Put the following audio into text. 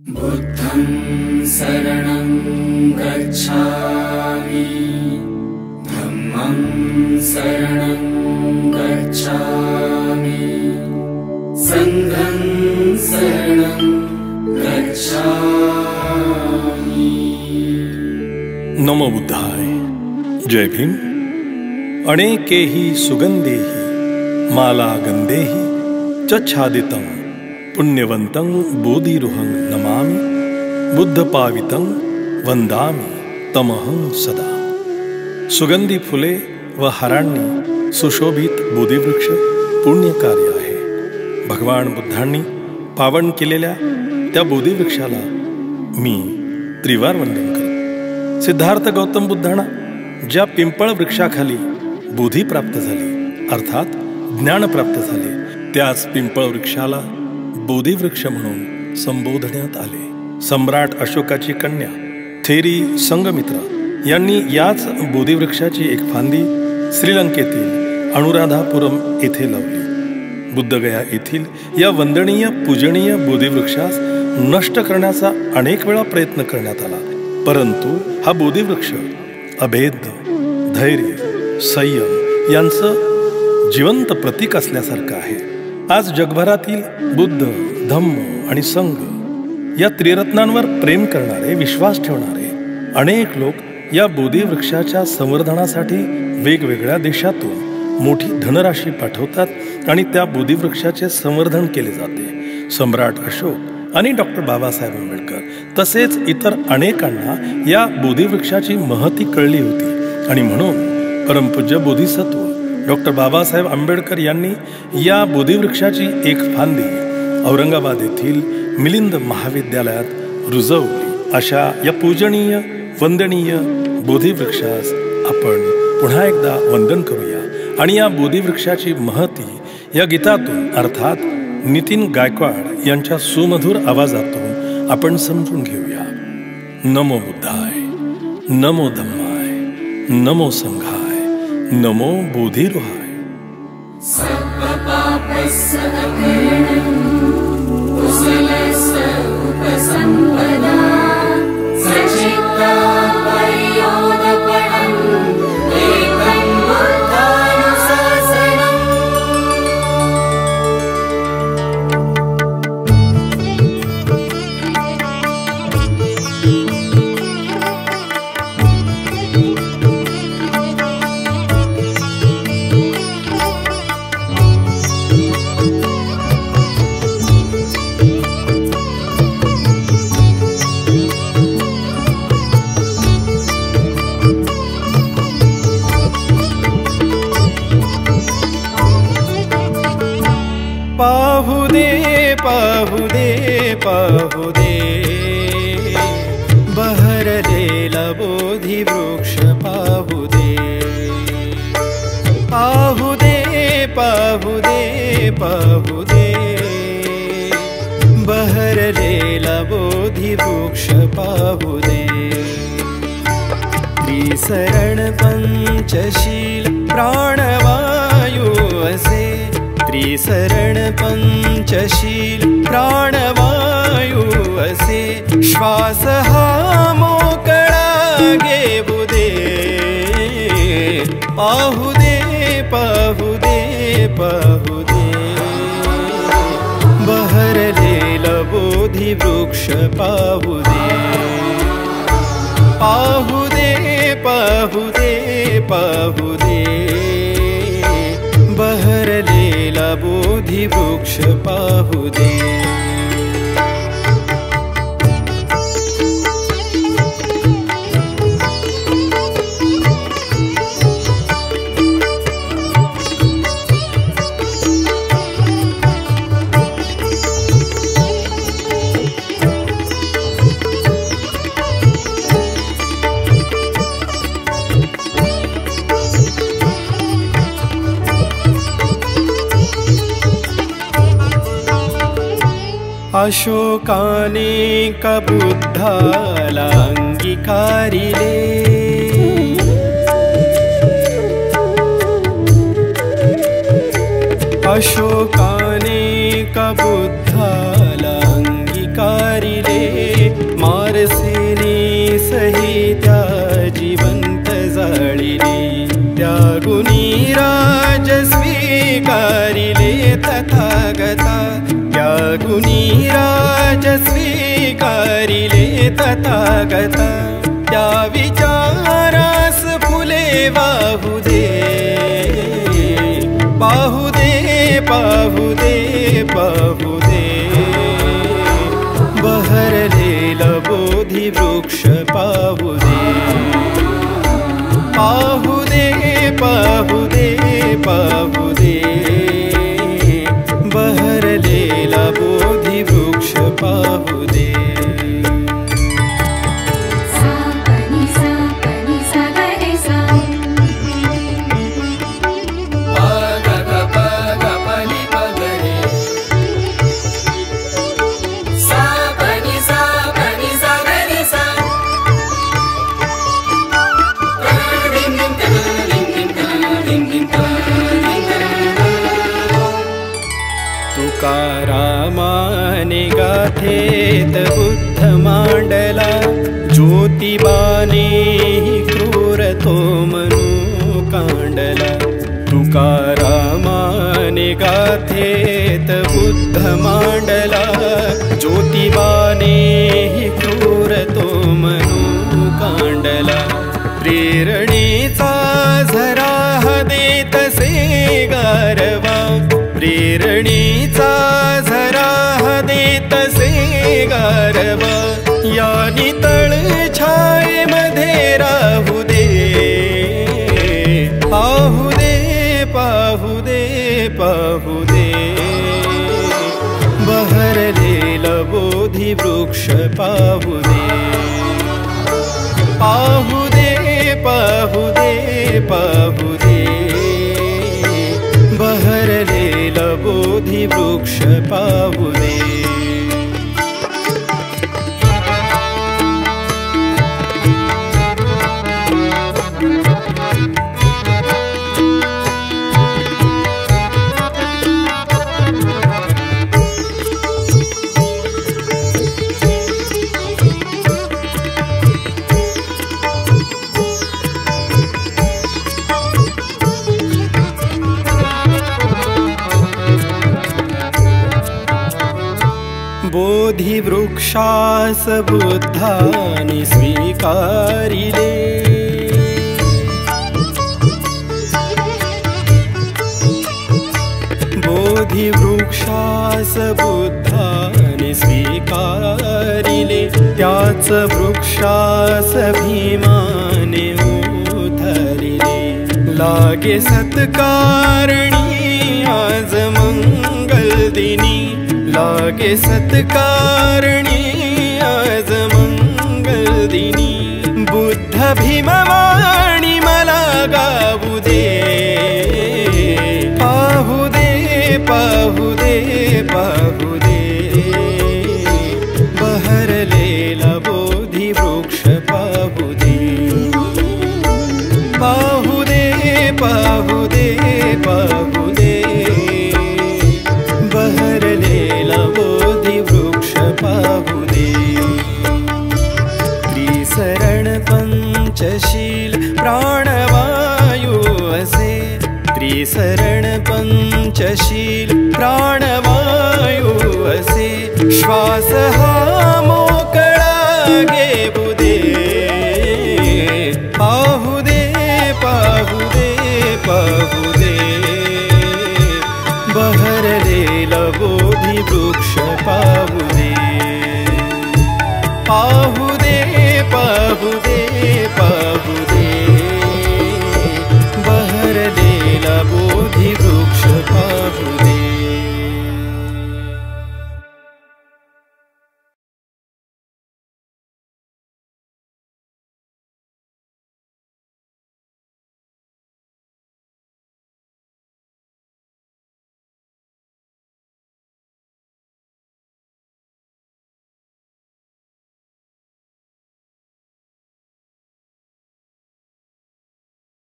बुद्धं शरणं गच्छामि धम्मं शरणं गच्छामि संघं शरणं गच्छामि। नमो बुद्धाय। जय भीम। अनेकेहि सुगंधेहि माला गंधेहि चच्छादितं पुण्यवंतं बोधिरुहं नमामि बुद्धपावितं वंदामि तमहं सदा। सुगंधी फुले व हारांनी सुशोभित बोधिवृक्ष पुण्यकार्य आहे। भगवान बुद्धांनी पावन केलेल्या त्या बोधिवृक्षाला मी त्रिवार वंदन करतो। सिद्धार्थ गौतम बुद्धांना ज्या पिंपळ वृक्षाखाली बोधी प्राप्त झाली अर्थात ज्ञान प्राप्त झाले त्याच पिंपळ वृक्षाला बोधिवृक्ष म्हणून संबोधण्यात आले। सम्राट अशोकाची कन्या थेरी संगमित्रा यांनी याच बोधिवृक्षाची एक फांदी श्रीलंकेतील अनुराधापुरम येथे लावली। बुद्धगया येथील या वंदनीय पूजनीय बोधिवृक्षास नष्ट करण्याचा अनेक वेळा प्रयत्न करण्यात आला, परंतु हा बोधिवृक्ष अभेद्य धैर्य संयम यांचं जिवंत प्रतीक असल्यासारखं आहे। आज जगभरातील बुद्ध धम्म आणि संघ या त्रिरत्नांवर प्रेम करणारे विश्वास ठेवणारे अनेक लोक या बोधिवृक्षाच्या संवर्धनासाठी वेगवेगळ्या देशातून मोठी धनराशी पाठवतात आणि त्या बोधिवृक्षाचे संवर्धन केले जाते। सम्राट अशोक आणि डॉक्टर बाबासाहेब आंबेडकर तसेच इतर अनेकांना या बोधिवृक्षाची महती कळली होती आणि म्हणून परमपूज्य बोधिसत्व डॉक्टर बाबासाहेब आंबेडकर यांनी या बोधिवृक्षाची एक फांदी औरंगाबाद येथील मिलिंद महाविद्यालयात रुजवली। अशा या पूजनीय वंदनीय बोधिवृक्षास आपण पुन्हा एकदा वंदन करूया आणि या बोधिवृक्षाची महती या गीतातून अर्थात नितीन गायकवाड यांच्या सुमधुर आवाजातून आपण समजून घेऊया। नमो बुद्धाय, नमो धम्माय, नमो संघाय, नमो बोधिरुहाय। पाहुदे बहरलेला बोधिवृक्ष पाहुदे बहरलेला बोधिवृक्ष पाहुदे। त्रिसरण पंचशील प्राणवायू असे त्रिसरण पंचशील प्राणवायू असे श्वास हा मोकळा घेऊ दे। पाहुदे पाहुदे पाहुदे बहरलेला बोधिवृक्ष पाहुदे। पाहुदे पाहुदे पाहुदे बहरलेला बोधिवृक्ष पाहुदे। अशोकाने बुद्धाला अंगीकारिले अशोकाने बुद्धाला अंगीकारिले तथागता त्यागुनी राज स्वीकारिले तथागता त्या विचारास फुले वाहू दे पाहू दे पाहू दे पाहू दे बहरलेला बोधी वृक्ष पाहू दे पाहू दे पाहू दे पाहू दे बहरलेला बोधी वृक्ष पाहू दे तुकारामाने गाथेत बुद्ध मांडला ज्योतिबाने क्रूर तो मनु कांडला तुकारामाने गाथेत बुद्ध मांडला ज्योतिबाने क्रूर तो मनु कांडला प्रेरणेचा झरा देत से गारवा प्रेरणेचा झरा देत से गारवा या नितळ छायेमध्ये राहू दे पाहू दे पाहू दे पाहू दे बहरलेला बोधी वृक्ष पाहू दे पाहू दे पाहू दे पाहू दे बहरलेला बोधी वृक्ष पाहू दे बोधी वृक्षास बुद्धानि स्वीकारिले बोधी वृक्षास बुद्धानि स्वीकारिले त्याच वृक्षास भीमाने उधरिले लागे सत्कारणी आज मंगल दिनी लागे सत्कारणी आज मंगल दिनी बुद्ध भीमवाणी मला गावू दे पाहू दे पाहू दे पाहू दे बहरलेला बोधी वृक्ष पाहू दे पाहू दे पाहू दे पाहू दे बहरलेला बोधी वृक्ष पाहू दे त्रिसरण पंचशील प्राणवायू असे त्रिसरण पंचशील प्राणवायू असे श्वास हा